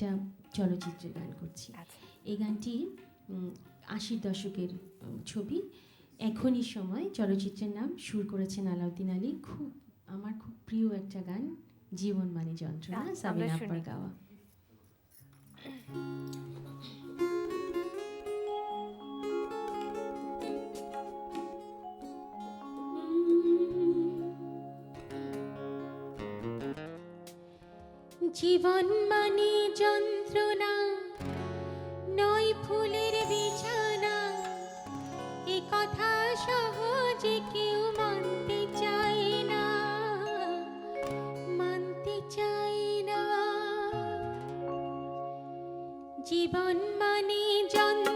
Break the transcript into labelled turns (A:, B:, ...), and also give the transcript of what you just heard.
A: একটা চলচ্চিত্রের গান করছি। এই গানটি ৮০ দশকের ছবি, এখনই সময়। চলচ্চিত্রের নাম, সুর করেছেন আলাউদ্দিন আলী। আমার খুব প্রিয় একটা গান, জীবন মানে যন্ত্রণা, সাবিনা আপার গাওয়া। জীবন মানে যন্ত্রণা, নয় ফুলের বিছানা, এ কথা সহজে কেউ মানতে চায় না, মানতে চায় না। জীবন মানে যন্ত্রণা।